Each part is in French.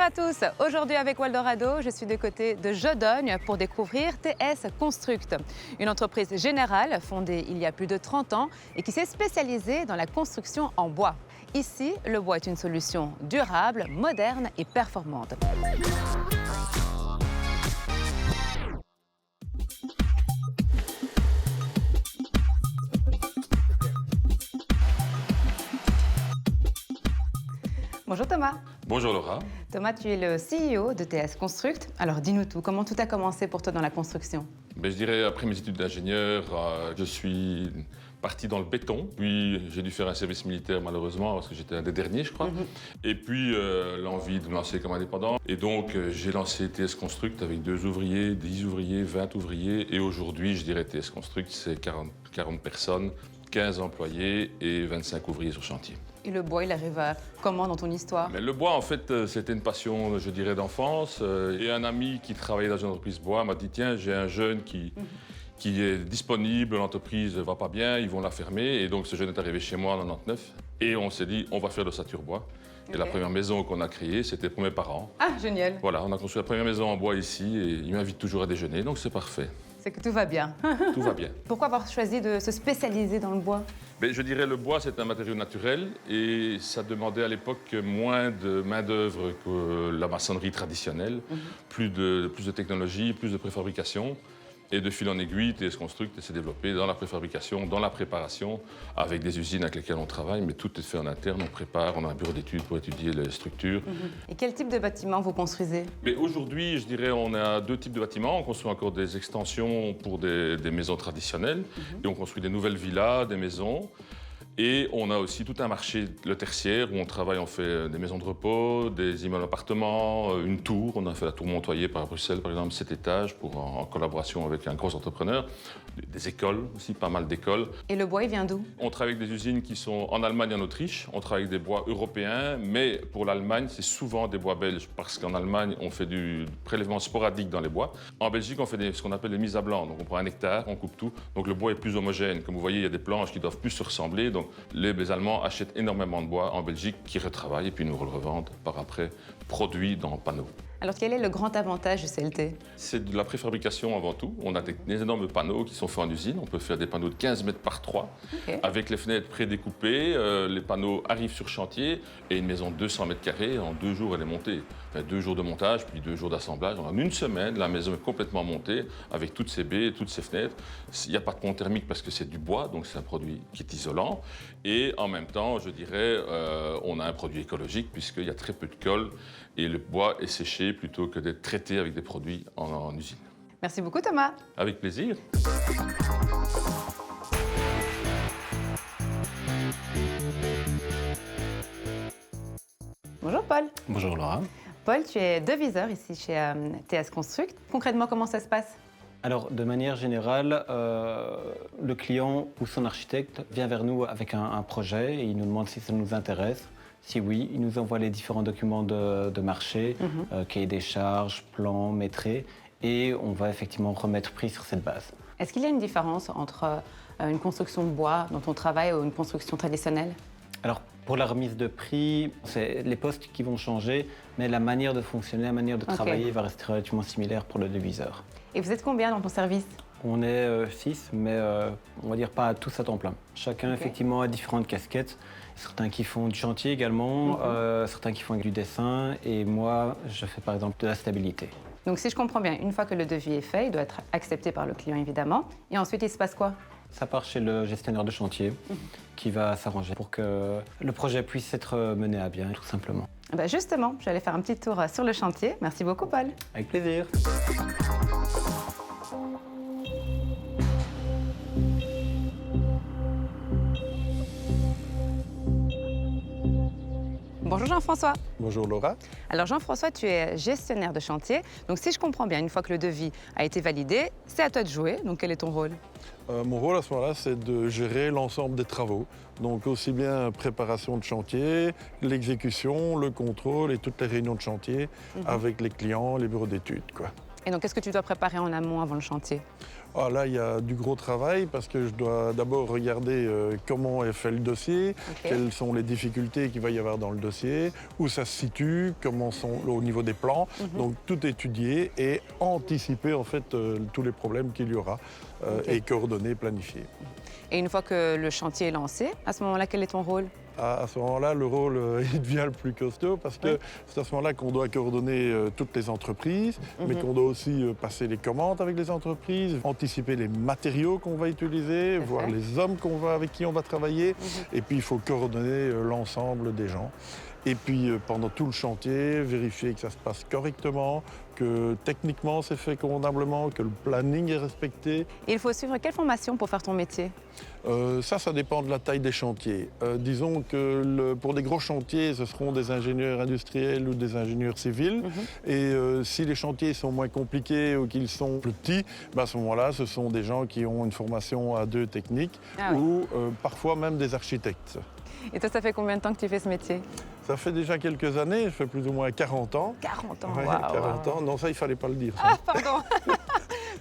à tous, aujourd'hui avec Waldorado, je suis du côté de Jodogne pour découvrir TS Construct, une entreprise générale fondée il y a plus de 30 ans et qui s'est spécialisée dans la construction en bois. Ici, le bois est une solution durable, moderne et performante. Bonjour Thomas. Bonjour Laura. Thomas, tu es le CEO de TS Construct. Alors dis-nous tout, comment tout a commencé pour toi dans la construction? Je dirais, après mes études d'ingénieur, je suis parti dans le béton. Puis j'ai dû faire un service militaire malheureusement parce que j'étais un des derniers, je crois. Et puis l'envie de me lancer comme indépendant. Et donc j'ai lancé TS Construct avec 2 ouvriers, 10 ouvriers, 20 ouvriers. Et aujourd'hui, je dirais TS Construct, c'est 40 personnes, 15 employés et 25 ouvriers sur chantier. Et le bois, il arrive à comment dans ton histoire? Mais le bois, en fait, c'était une passion, je dirais, d'enfance. Et un ami qui travaillait dans une entreprise bois m'a dit, tiens, j'ai un jeune qui est disponible, l'entreprise ne va pas bien, ils vont la fermer. Et donc ce jeune est arrivé chez moi en 99. Et on s'est dit, on va faire de Satur Bois. Et la première maison qu'on a créée, c'était pour mes parents. Ah, génial. Voilà, on a construit la première maison en bois ici et ils m'invitent toujours à déjeuner, donc c'est parfait. C'est que tout va bien. Tout va bien. Pourquoi avoir choisi de se spécialiser dans le bois? Je dirais le bois, c'est un matériau naturel et ça demandait à l'époque moins de main-d'œuvre que la maçonnerie traditionnelle, plus de technologie, plus de préfabrication. Et de fil en aiguille, TS Construct s'est développé dans la préfabrication, dans la préparation, avec des usines avec lesquelles on travaille, mais tout est fait en interne, on prépare, on a un bureau d'études pour étudier les structures. Et quel type de bâtiment vous construisez? Aujourd'hui, je dirais, on a 2 types de bâtiments. On construit encore des extensions pour des maisons traditionnelles, et on construit des nouvelles villas, des maisons. Et on a aussi tout un marché, le tertiaire, où on travaille, on fait des maisons de repos, des immeubles d'appartements, une tour. On a fait la tour Montoyer par Bruxelles, par exemple, 7 étages, en collaboration avec un gros entrepreneur. Des écoles aussi, pas mal d'écoles. Et le bois, il vient d'où? On travaille avec des usines qui sont en Allemagne et en Autriche. On travaille avec des bois européens, mais pour l'Allemagne, c'est souvent des bois belges, parce qu'en Allemagne, on fait du prélèvement sporadique dans les bois. En Belgique, on fait ce qu'on appelle des mises à blanc. Donc on prend 1 hectare, on coupe tout. Donc le bois est plus homogène. Comme vous voyez, il y a des planches qui doivent plus se ressembler. Donc les Allemands achètent énormément de bois en Belgique, qui retravaillent et puis nous le revendent par après, produit dans panneaux. Alors quel est le grand avantage du CLT? C'est de la préfabrication avant tout. On a des énormes panneaux qui sont faits en usine. On peut faire des panneaux de 15 mètres par 3, avec les fenêtres prédécoupées. Les panneaux arrivent sur chantier et une maison de 200 mètres carrés, en 2 jours, elle est montée. Enfin, 2 jours de montage, puis 2 jours d'assemblage. En 1 semaine, la maison est complètement montée, avec toutes ses baies, toutes ses fenêtres. Il n'y a pas de pont thermique parce que c'est du bois, donc c'est un produit qui est isolant. Et en même temps, je dirais, on a un produit écologique, puisqu'il y a très peu de colle et le bois est séché plutôt que d'être traité avec des produits en usine. Merci beaucoup Thomas. Avec plaisir. Bonjour Paul. Bonjour Laura. Paul, tu es deviseur ici chez TS Construct. Concrètement, comment ça se passe? Alors, de manière générale, le client ou son architecte vient vers nous avec un projet et il nous demande si ça nous intéresse. Si oui, il nous envoie les différents documents de marché, cahier des charges, plans, métrés, et on va effectivement remettre prix sur cette base. Est-ce qu'il y a une différence entre une construction de bois dont on travaille ou une construction traditionnelle? Alors, pour la remise de prix, c'est les postes qui vont changer, mais la manière de fonctionner, la manière de travailler va rester relativement similaire pour le deviseur. Et vous êtes combien dans ton service? On est 6, mais on va dire pas tous à temps plein. Chacun effectivement a différentes casquettes. Certains qui font du chantier également, certains qui font du dessin, et moi, je fais par exemple de la stabilité. Donc si je comprends bien, une fois que le devis est fait, il doit être accepté par le client évidemment, et ensuite il se passe quoi? Ça part chez le gestionnaire de chantier qui va s'arranger pour que le projet puisse être mené à bien, tout simplement. Justement, j'allais faire un petit tour sur le chantier. Merci beaucoup Paul. Avec plaisir. Bonjour Jean-François. Bonjour Laura. Alors Jean-François, tu es gestionnaire de chantier. Donc si je comprends bien, une fois que le devis a été validé, c'est à toi de jouer. Donc quel est ton rôle? Mon rôle à ce moment-là, c'est de gérer l'ensemble des travaux. Donc aussi bien préparation de chantier, l'exécution, le contrôle et toutes les réunions de chantier avec les clients, les bureaux d'études, quoi. Et donc, qu'est-ce que tu dois préparer en amont avant le chantier? Ah, là, il y a du gros travail parce que je dois d'abord regarder comment est fait le dossier, quelles sont les difficultés qu'il va y avoir dans le dossier, où ça se situe, comment sont au niveau des plans. Donc tout étudier et anticiper en fait tous les problèmes qu'il y aura et coordonner, planifier. Et une fois que le chantier est lancé, à ce moment-là, quel est ton rôle? À ce moment-là, le rôle il devient le plus costaud parce que c'est à ce moment-là qu'on doit coordonner toutes les entreprises, mais qu'on doit aussi passer les commandes avec les entreprises, anticiper les matériaux qu'on va utiliser, voir les hommes avec qui on va travailler, et puis il faut coordonner l'ensemble des gens. Et puis pendant tout le chantier, vérifier que ça se passe correctement, que techniquement c'est fait convenablement, que le planning est respecté. Et il faut suivre quelle formation pour faire ton métier? Ça dépend de la taille des chantiers. Disons que pour des gros chantiers, ce seront des ingénieurs industriels ou des ingénieurs civils. Et si les chantiers sont moins compliqués ou qu'ils sont plus petits, à ce moment-là, ce sont des gens qui ont une formation à 2 technique ou parfois même des architectes. Et toi, ça fait combien de temps que tu fais ce métier? Ça fait déjà quelques années, je fais plus ou moins 40 ans. 40 ans, Ouais, 40 ans. Non, ça, il fallait pas le dire. Ça. Ah, pardon.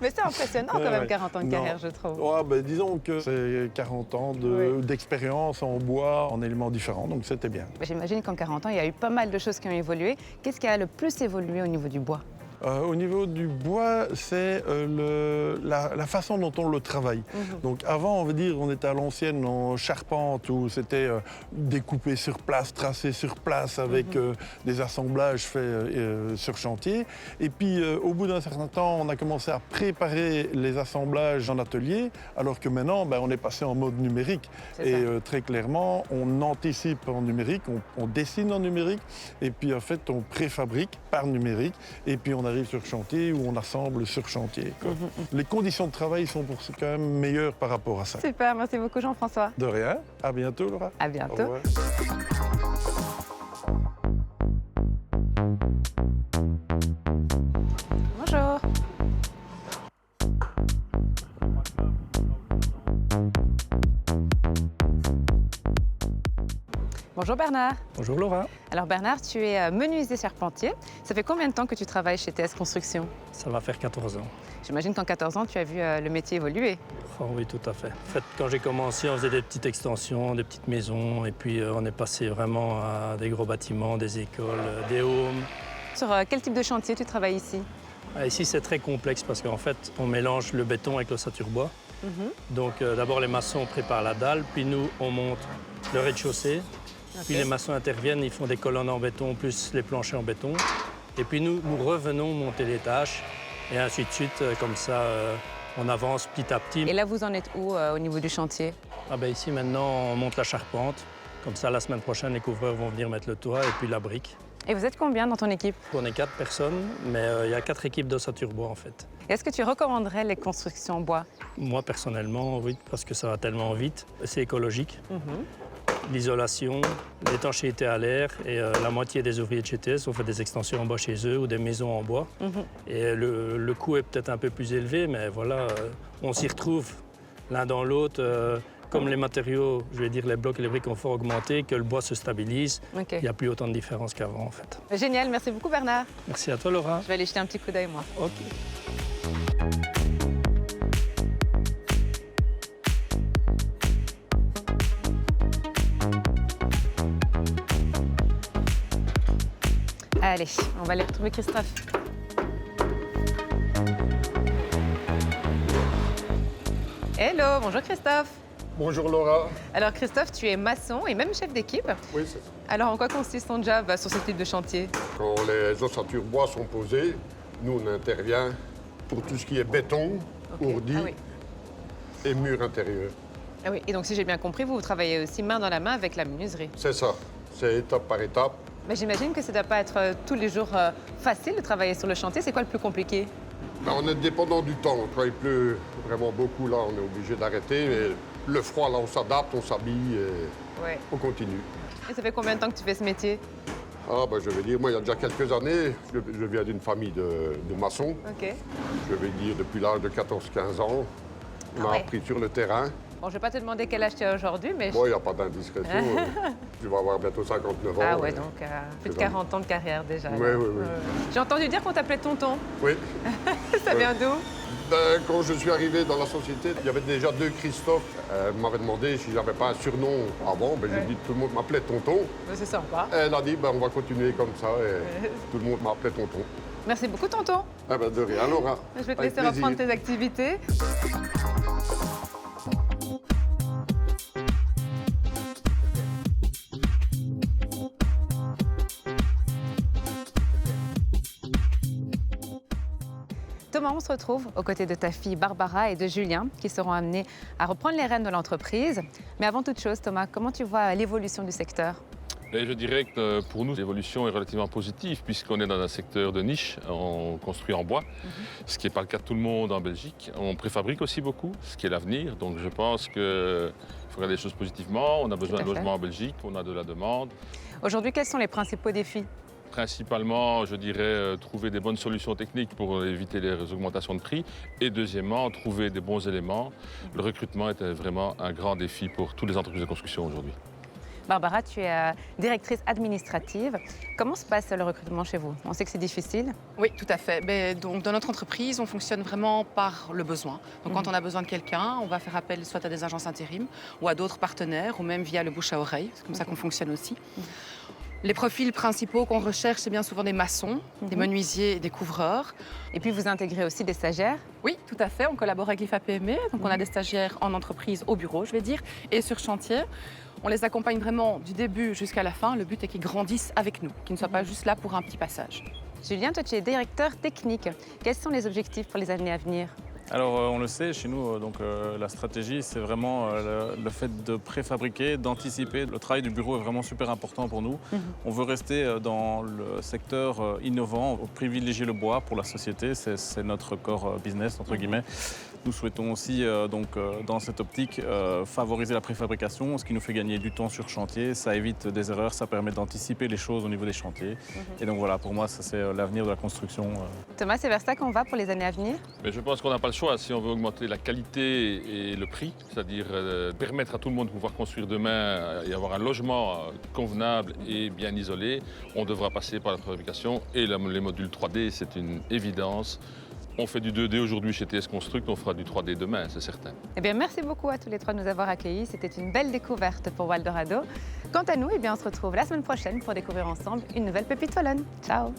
Mais c'est impressionnant quand même, 40 ans de carrière, je trouve. Ouais, disons que c'est 40 ans d'expérience en bois, en éléments différents, donc c'était bien. J'imagine qu'en 40 ans, il y a eu pas mal de choses qui ont évolué. Qu'est-ce qui a le plus évolué au niveau du bois? Au niveau du bois, c'est la façon dont on le travaille. Donc avant, on veut dire, on était à l'ancienne en charpente où c'était découpé sur place, tracé sur place avec des assemblages faits sur chantier. Et puis au bout d'un certain temps, on a commencé à préparer les assemblages en atelier, alors que maintenant, on est passé en mode numérique. Et très clairement, on anticipe en numérique, on dessine en numérique, et puis en fait, on préfabrique par numérique, et puis on arrive sur chantier ou on assemble sur chantier. Les conditions de travail sont quand même meilleures par rapport à ça. Super, merci beaucoup Jean-François. De rien, à bientôt Laura. À bientôt. Bonjour. Bonjour Bernard. Bonjour Laura. Alors Bernard, tu es menuisier charpentier. Ça fait combien de temps que tu travailles chez TS Construction? Ça va faire 14 ans. J'imagine qu'en 14 ans, tu as vu le métier évoluer. Oh oui, tout à fait. En fait, quand j'ai commencé, on faisait des petites extensions, des petites maisons, et puis on est passé vraiment à des gros bâtiments, des écoles, des homes. Sur quel type de chantier tu travailles ici? Ici, c'est très complexe parce qu'en fait, on mélange le béton avec l'ossature bois. Donc d'abord, les maçons préparent la dalle, puis nous, on monte le rez-de-chaussée. Puis les maçons interviennent, ils font des colonnes en béton, plus les planchers en béton. Et puis nous revenons monter les tâches, et ainsi de suite, comme ça, on avance petit à petit. Et là, vous en êtes où au niveau du chantier? Ici, maintenant, on monte la charpente. Comme ça, la semaine prochaine, les couvreurs vont venir mettre le toit et puis la brique. Et vous êtes combien dans ton équipe? On est 4 personnes, mais il y a 4 équipes d'ossature bois, en fait. Est-ce que tu recommanderais les constructions en bois? Moi, personnellement, oui, parce que ça va tellement vite. C'est écologique. L'isolation, l'étanchéité à l'air, et la moitié des ouvriers de chez TS ont fait des extensions en bois chez eux ou des maisons en bois. Et le coût est peut-être un peu plus élevé, mais voilà, on s'y retrouve l'un dans l'autre. Comme les matériaux, je vais dire les blocs et les briques ont fort augmenté, que le bois se stabilise, il n'y a plus autant de différence qu'avant en fait. Génial, merci beaucoup Bernard. Merci à toi Laura. Je vais aller jeter un petit coup d'œil moi. Ok. Allez, on va aller retrouver Christophe. Hello, bonjour Christophe. Bonjour Laura. Alors Christophe, tu es maçon et même chef d'équipe. Oui, c'est ça. Alors en quoi consiste ton job sur ce type de chantier? Quand les ossatures bois sont posées, nous on intervient pour tout ce qui est béton, ourdi et mur intérieur. Ah oui, et donc si j'ai bien compris, vous travaillez aussi main dans la main avec la menuiserie. C'est ça, c'est étape par étape. Mais j'imagine que ça ne doit pas être tous les jours facile de travailler sur le chantier. C'est quoi le plus compliqué? On est dépendant du temps, quand il pleut vraiment beaucoup, là on est obligé d'arrêter. Mais le froid, là on s'adapte, on s'habille et on continue. Et ça fait combien de temps que tu fais ce métier? Je vais dire, moi il y a déjà quelques années, je viens d'une famille de maçons. Ok. Je vais dire depuis l'âge de 14-15 ans, on a appris sur le terrain. Bon, je ne vais pas te demander quel âge tu as aujourd'hui, mais... Bon, il n'y a pas d'indiscrétion. Tu vas avoir bientôt 59 ans. Ah ouais, donc plus de 40 ans de carrière déjà. Oui, oui, oui. J'ai entendu dire qu'on t'appelait tonton. Oui. Ça vient d'où? Quand je suis arrivé dans la société, il y avait déjà 2 Christophe. Elle m'avait demandé si j'avais pas un surnom avant. Ben, j'ai dit tout le monde m'appelait tonton. C'est sympa. Elle a dit on va continuer comme ça et tout le monde m'appelait tonton. Merci beaucoup, tonton. Ah ben, de rien, Laura. Je vais te Avec laisser reprendre plaisir. tes activités. Thomas, on se retrouve aux côtés de ta fille Barbara et de Julien qui seront amenés à reprendre les rênes de l'entreprise. Mais avant toute chose, Thomas, comment tu vois l'évolution du secteur? Et je dirais que pour nous, l'évolution est relativement positive puisqu'on est dans un secteur de niche, on construit en bois, ce qui n'est pas le cas de tout le monde en Belgique. On préfabrique aussi beaucoup, ce qui est l'avenir. Donc je pense qu'il faut regarder les choses positivement. On a besoin de logements en Belgique, on a de la demande. Aujourd'hui, quels sont les principaux défis? Principalement, je dirais, trouver des bonnes solutions techniques pour éviter les augmentations de prix. Et deuxièmement, trouver des bons éléments. Le recrutement est vraiment un grand défi pour toutes les entreprises de construction aujourd'hui. Barbara, tu es directrice administrative. Comment se passe le recrutement chez vous? On sait que c'est difficile. Oui, tout à fait. Mais donc, dans notre entreprise, on fonctionne vraiment par le besoin. Donc, quand on a besoin de quelqu'un, on va faire appel soit à des agences intérim ou à d'autres partenaires, ou même via le bouche à oreille. C'est comme ça qu'on fonctionne aussi. Les profils principaux qu'on recherche, c'est bien souvent des maçons, des menuisiers et des couvreurs. Et puis, vous intégrez aussi des stagiaires? Oui, tout à fait. On collabore avec l'IFAPME. Donc, on a des stagiaires en entreprise, au bureau, je vais dire, et sur chantier. On les accompagne vraiment du début jusqu'à la fin. Le but est qu'ils grandissent avec nous, qu'ils ne soient pas juste là pour un petit passage. Julien, toi, tu es directeur technique. Quels sont les objectifs pour les années à venir? Alors on le sait, chez nous, la stratégie, c'est vraiment le fait de préfabriquer, d'anticiper. Le travail du bureau est vraiment super important pour nous. On veut rester dans le secteur innovant, privilégier le bois pour la société, c'est notre core business, entre guillemets. Nous souhaitons aussi, dans cette optique, favoriser la préfabrication, ce qui nous fait gagner du temps sur chantier. Ça évite des erreurs, ça permet d'anticiper les choses au niveau des chantiers. Et donc voilà, pour moi, ça c'est l'avenir de la construction. Thomas, c'est vers ça qu'on va pour les années à venir? Mais je pense qu'on n'a pas le choix si on veut augmenter la qualité et le prix, c'est-à-dire permettre à tout le monde de pouvoir construire demain et avoir un logement convenable et bien isolé. On devra passer par la préfabrication et les modules 3D, c'est une évidence. On fait du 2D aujourd'hui chez TS Construct, on fera du 3D demain, c'est certain. Eh bien, merci beaucoup à tous les trois de nous avoir accueillis. C'était une belle découverte pour Waldorado. Quant à nous, eh bien, on se retrouve la semaine prochaine pour découvrir ensemble une nouvelle pépite wallonne. Ciao!